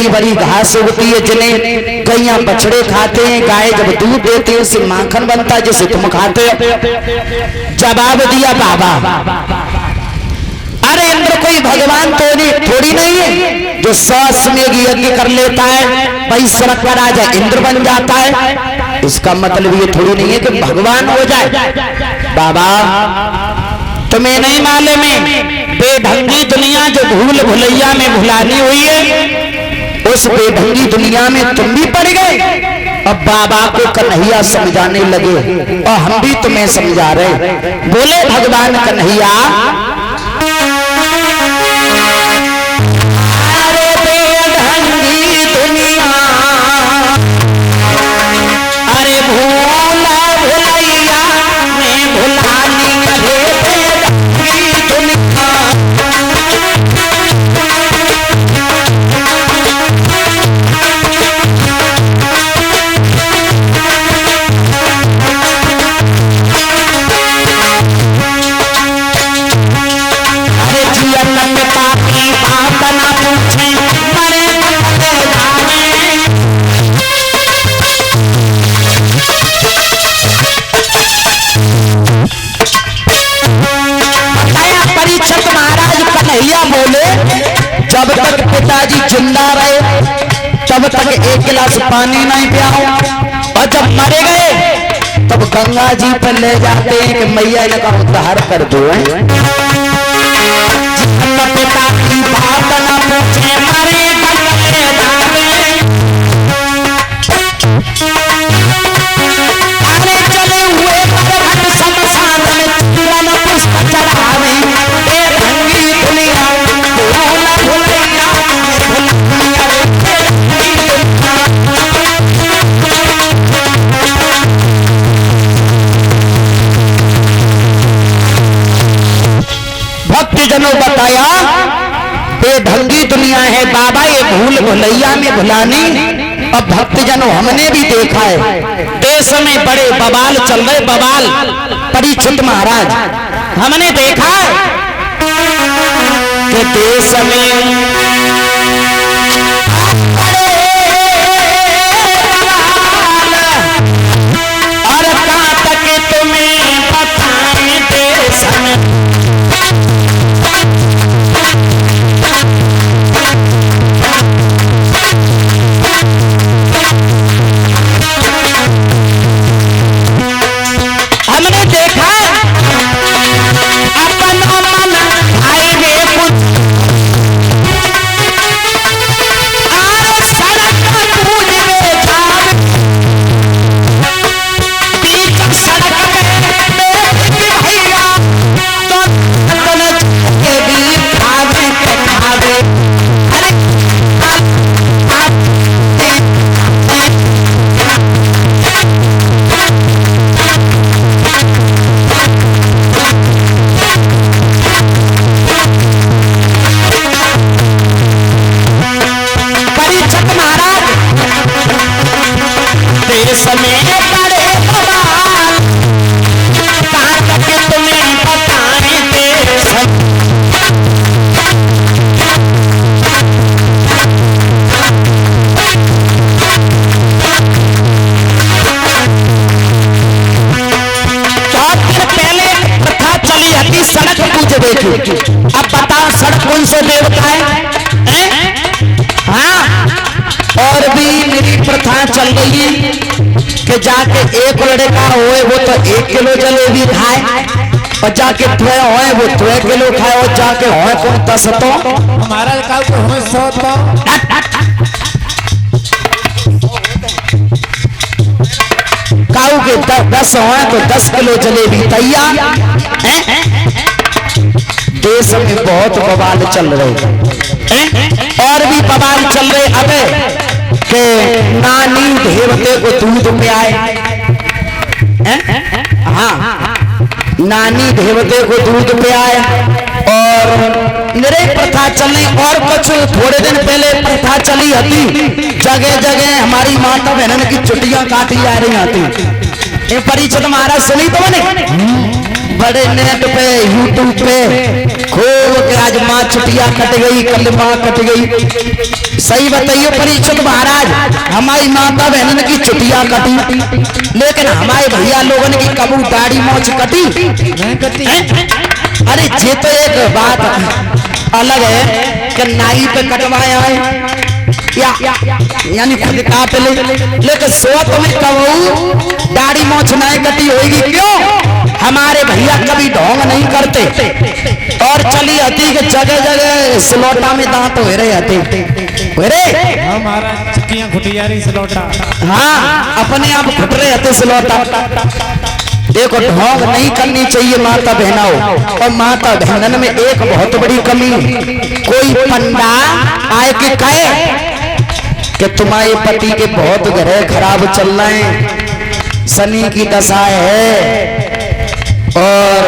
हरी भरी घास उगती है, जिन्हें गैया बछड़े खाते हैं, गाय जब दूध देती है उससे माखन बनता है जिसे तुम खाते हो। जवाब दिया बाबा, अरे इंद्र कोई भगवान तो थोड़ी नहीं है जो 100 अश्वमेध यज्ञ कर लेता है भाई स्वर्ग का राजा इंद्र बन जाता है। इसका मतलब ये थोड़ी नहीं है कि भगवान हो जाए। बाबा तुम्हें नहीं मालूम है, बेढंगी दुनिया जो भूल भुलैया में भुलानी हुई है, उस बेढंगी दुनिया में तुम भी पड़ गए। अब बाबा को कन्हैया समझाने लगे और हम भी तुम्हें समझा रहे। बोले भगवान कन्हैया, अरे बेढंगी दुनिया, अरे भूला भुलैया में भुलानी, अरे बेढंगी दुनिया। अरे जिया लगता की बात ना पूछे, मरे जाने। बताया परीक्षित महाराज कन्हैया बोले, जब तक पिताजी जिंदा रहे तब तक एक गिलास पानी नहीं पियाओ, और जब मरे गए तब गंगा जी पर ले जाते हैं कि मैया इनका उद्धार कर दो। पिता की बात न पूछे, मरे अरे चले हुए पर्वत शमशान में चूरन पुष्प चढ़ावे, बेढंगी दुनिया भूला भुलैया भुलैया। भक्तजनों बताया बेढंगी दुनिया है बाबा, ये भूल भुलैया में भुलानी। अब भक्तजनों हमने भी देखा है देश में बड़े बवाल चल रहे, बवाल। परीक्षित महाराज हमने देखा कि देश में और कहां तक तुम्हें बताएं देश में। हमने देखा अपन मन भाई ने कुछ सड़क कूद में जान, बीच सड़क में भैया तो के भी खावे खावे। अरे परीक्षित महाराज देश में बड़े बवाल, कहां तक तुम्हें बताएं देश। पहले प्रथा चली हती सड़क पूजने की, अब बताओ सड़क कौन से देवता है? हाँ, और भी मेरी प्रथा चल रही है कि जाके एक लड़का होए वो तो 1 किलो जलेबी खाए, और जाके त्वे होए वो 2 किलो खाए, और जाके होए कौन 10 तो हमारा काल को हमें 100 तो काऊ के 10 होए तो 10 किलो जलेबी तैयार। देश में बहुत बवाल चल रहे, और भी बवाल चल रहे। अबे के नानी देवते को दूध में आए, हाँ नानी देवते को दूध पे आए, और निरे प्रथा चलने। और कुछ थोड़े दिन पहले प्रथा चली हती, जगह जगह हमारी माता बहनों की चुटियां काटी जा रही आती। ये परीक्षित महाराज सुनी तो बने बड़े नेट पे यूट्यूब पे खूब के आज माँ छुटिया कट गई, कल माँ कट गई। सही बताइए परीक्षित महाराज, हमारी माता बहन की छुटिया कटी, लेकिन हमारे भैया लोगों की कबू दाढ़ी मोछ कटी नहीं कटी। अरे ये तो एक बात अलग है कि नाई पे कटवाया है या यानी खुद काट ले, लेकिन सोच में कबू दाढ़ी मोछ नहीं कटी होगी। क्यों? हमारे भैया कभी ढोंग नहीं करते और चली आती कि जगह जगह सिलौटा में दांत हो रहे आते हमारा चिट्टियां खुटियारी सिलौटा। हाँ, अपने आप फुट रहे आते सिलौटा। देखो ढोंग नहीं करनी चाहिए माता बहनों। और माता बहनन में एक बहुत बड़ी कमी, कोई पंडा आए के कहे कि तुम्हारे पति के बहुत ग्रह खराब चल रहे हैं, शनि की दशा है और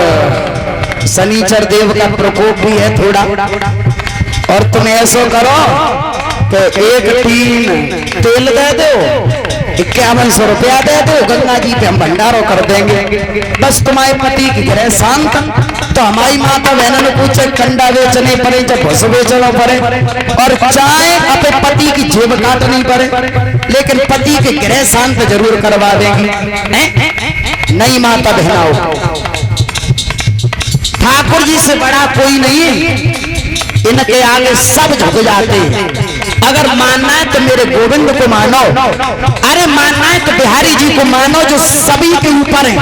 शनिचर देव का प्रकोप भी है थोड़ा, और तुम ऐसा करो कि एक टीन तेल दे दो, 5100 रुपया दे दो, गंगा जी पे हम भंडारो कर देंगे, बस तुम्हारे पति की ग्रह शांत। तो हमारी माता बहनों ने पूछे कंडा बेचने पड़े, जब भस बेचना पड़े, और चाहे अपने पति की जेब काटनी पड़े, लेकिन पति के ग्रह शांत जरूर करवा देंगे। नहीं माता बहनाओ, ठाकुर जी से बड़ा कोई नहीं, इनके आगे सब झुक जाते हैं। अगर मानना है तो मेरे गोविंद को मानो, अरे मानना है तो बिहारी जी को मानो जो सभी के ऊपर हैं,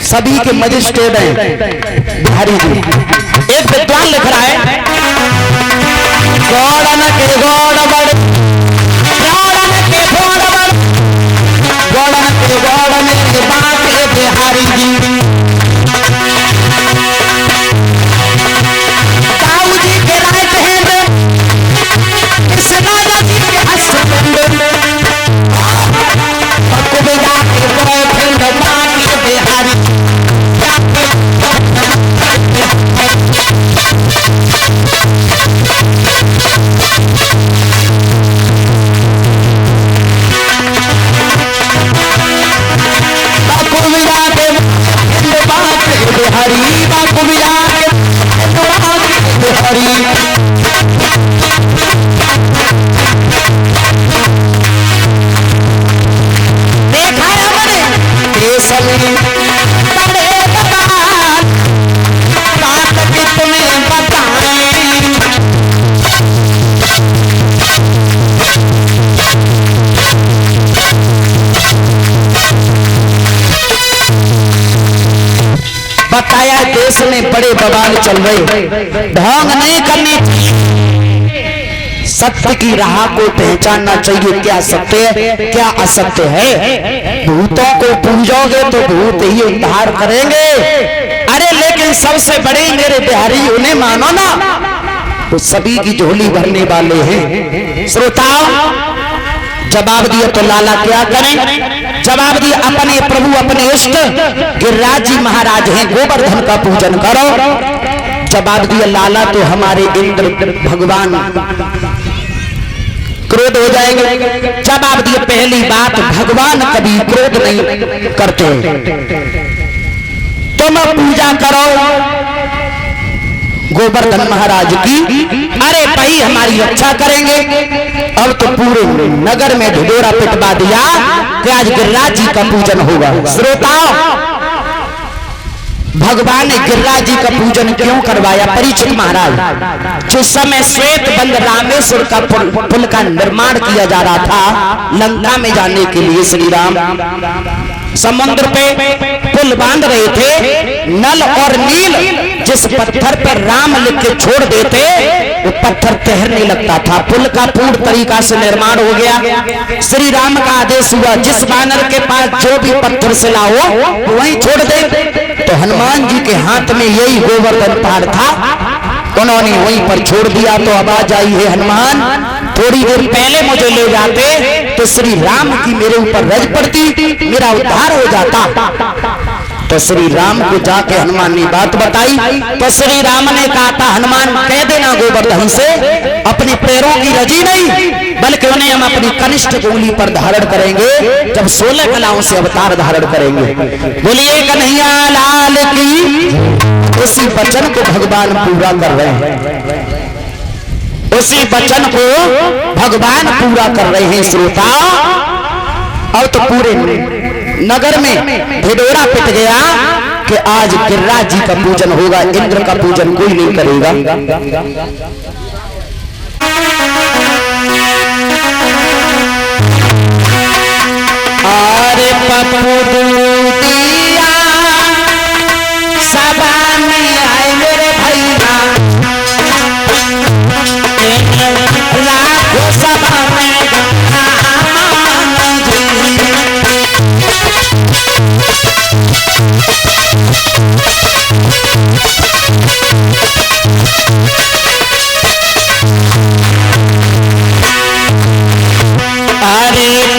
सभी के मजिस्ट्रेट हैं बिहारी जी। एक विद्वान लिख रहा है, गौड़न के गौड़ बड़, गौड़न के गौड़ बड़, गौड़न के गौड़ में बात बिहारी जी। ताऊ जी के राइट हैंड, इस राजा जी के हस्बैंड, कुबेरा के बॉयफ्रेंड बाकी बिहारी। कुबेरा के बाकी बिहारी, कुबेरा के बाकी बिहारी। बताया देश में बड़े बवाल चल रहे, ढोंग नहीं करनी, सत्य की राह को पहचानना चाहिए, क्या सत्य है क्या असत्य है। भूतों को पूजोगे तो भूत ही उद्धार करेंगे, अरे लेकिन सबसे बड़े मेरे बिहारी उन्हें मानो ना, तो सभी की झोली भरने वाले हैं। श्रोताओ जवाब दिया तो लाला क्या करें? जवाब दिया अपने प्रभु अपने इष्ट गिरिराज जी महाराज हैं, गोवर्धन का पूजन करो। जवाब दिया लाला तो हमारे इंद्र भगवान क्रोध हो जाएंगे। जवाब दिया पहली बात, भगवान कभी क्रोध नहीं करते, तुम पूजा करो गोवर्धन महाराज की, अरे भाई हमारी रक्षा करेंगे। अब तो पूरे नगर में ढिढोरा पिटवा दिया कि आज गिरिराज जी का पूजन होगा। श्रोताओ भगवान ने गिरिराज जी का पूजन क्यों करवाया? परीक्षित महाराज जिस समय श्वेत बंद रामेश्वर का पुल का निर्माण किया जा रहा था लंका में जाने के लिए, श्री राम समुद्र पे पुल बांध रहे थे, नल और नील जिस पत्थर पर राम लिख के छोड़ देते वो पत्थर तैरने लगता था। पुल का पूर्ण तरीका से निर्माण हो गया। श्री राम का आदेश हुआ जिस बानर के पास जो भी पत्थर से लाओ वहीं छोड़ दे। तो हनुमान जी के हाथ में यही गोवर्धन पहाड़ था, उन्होंने वहीं पर छोड़ दिया। तो आवाज आई है हनुमान थोड़ी देर पहले मुझे ले जाते तो श्री राम की मेरे ऊपर रज पड़ती, मेरा उद्धार हो जाता। तो श्री राम को जाके हनुमान ने बात बताई तो श्री राम ने कहा था हनुमान कह देना गोवर्धन से अपने पैरों की रजी नहीं बल्कि उन्हें हम अपने अपनी कनिष्ठ उंगली पर धारण करेंगे जब 16 कलाओं से अवतार धारण करेंगे। बोलिए कन्हैया लाल की। उसी वचन को भगवान पूरा कर रहे हैं, उसी वचन को भगवान पूरा कर रहे हैं श्रोता। अब तो पूरे नगर में ढिढोरा पिट गया कि आज गिरिराज जी का पूजन होगा, इंद्र का पूजन कोई नहीं करेगा। अरे पप्पू दूतिया सभा में आए मेरे भैया, लाखों सभा में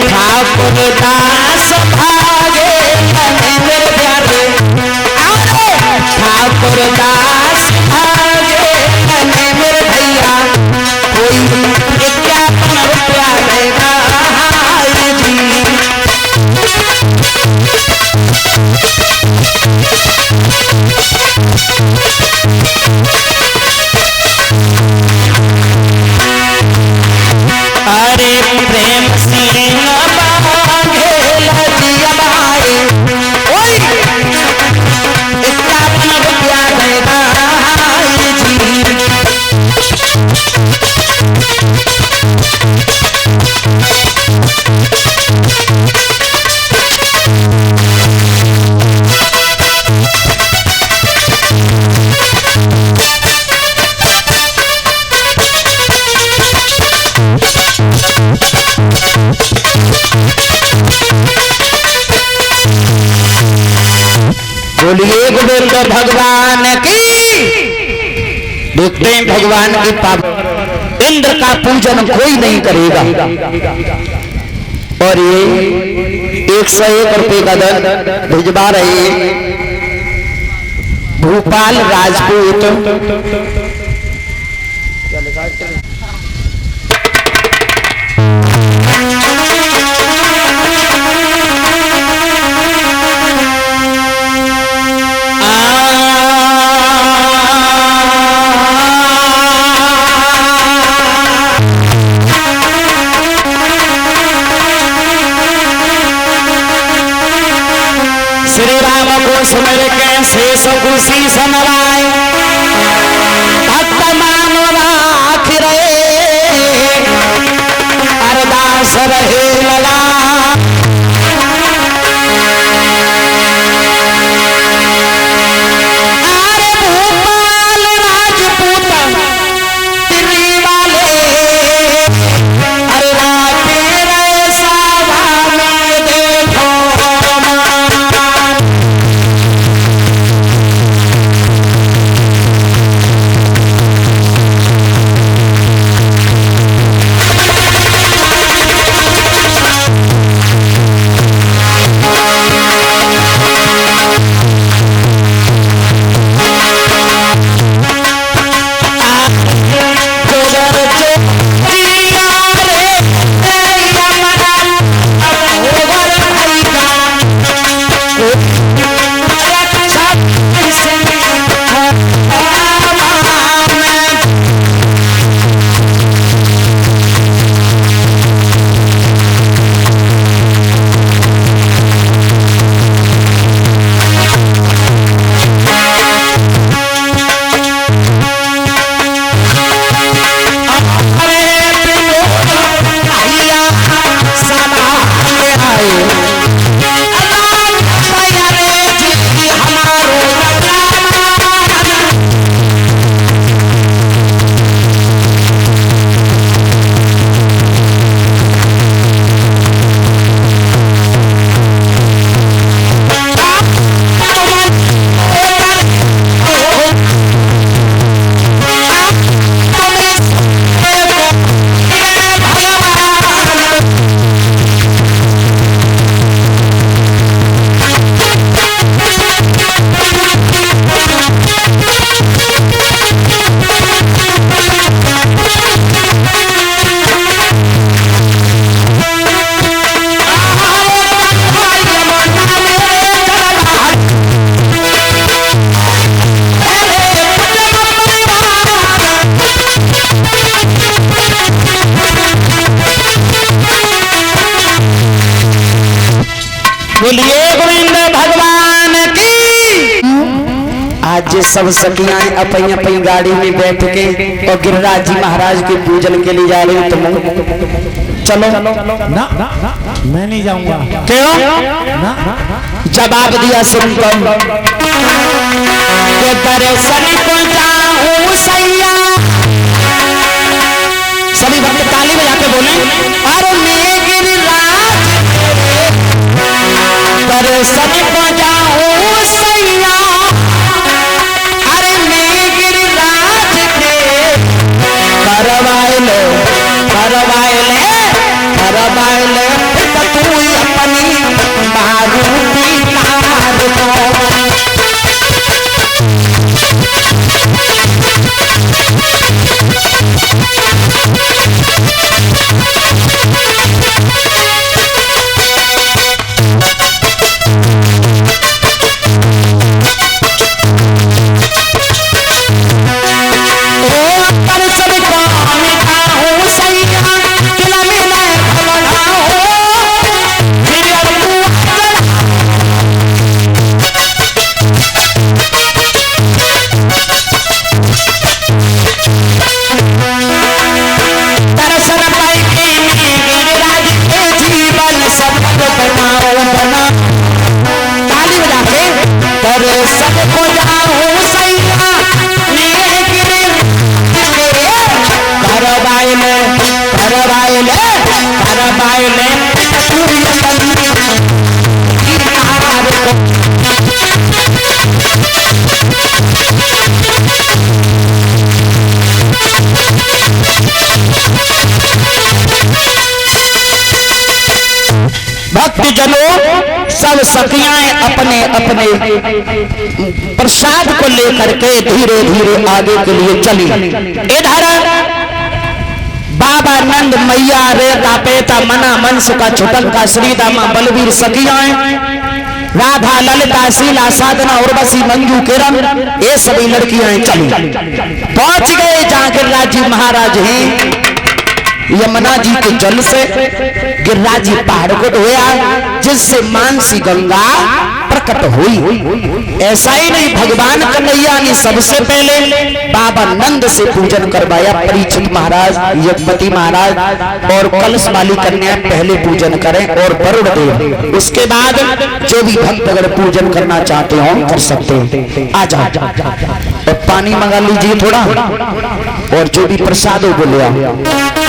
ठाकुर दास भागे मेरे प्यारे, ठाकुर दास भागे मेरे भैया, कोई 51 रुपया देगा जी। अरे प्रेम सिंह बोलिए गोविंद भगवान की। देखते हैं भगवान की पाप इंद्र का पूजन कोई नहीं करेगा। और ये 101 रुपए का दंड भिजवा रहे भूपाल राजपूत। श्री राम को सुमिर के शेष खुशी सनवाए, भक्त मानो राख रहे, अरदास रहे लगा। अरे भूपाल राजपूत दिल्ली वाले, अरे राते रे सभा में देखो बोलिए गोविंद भगवान की। आज ये सब सखियां अपनी अपनी गाड़ी में बैठ के और गिरिराज जी महाराज के पूजन के लिए जा रही हो। तुम चलो ना मैं नहीं जाऊंगा। क्यों? ना जवाब दिया सुनकर के दर्शन को जाऊं सैया। सभी भक्त ताली बजा के बोले अरे मैं गिरिराज दर्शन को जाऊं सैया। अरे मैं गिरिराज के करवाए ले तू अपनी मारूति कार को। भक्तजनों सब सखियां अपने अपने प्रसाद को लेकर के धीरे धीरे आगे के लिए चली। इधर बाबा नंद मैया रेता पेता मना मनस का छुटक का श्रीदामा बलवीर सखियां राधा ललिता शीला साधना उर्वशी मंजू किरण ये सभी लड़कियां चली। पहुंच गए जहां गिरिराज जी महाराज हैं। यमुना जी के जल से गिरिराज जी पहाड़ को धोया जिससे मानसी गंगा प्रकट हुई। ऐसा ही नहीं भगवान कन्हैया ने सबसे पहले बाबा नंद से पूजन करवाया। परीक्षित महाराज यज्ञपति महाराज और कलश वाली कन्या पहले पूजन करें और वरुण देव। उसके बाद जो भी भक्त अगर पूजन करना चाहते हो कर सकते हैं। आ जाओ और पानी मंगा लीजिए थोड़ा और जो भी प्रसाद हो बोले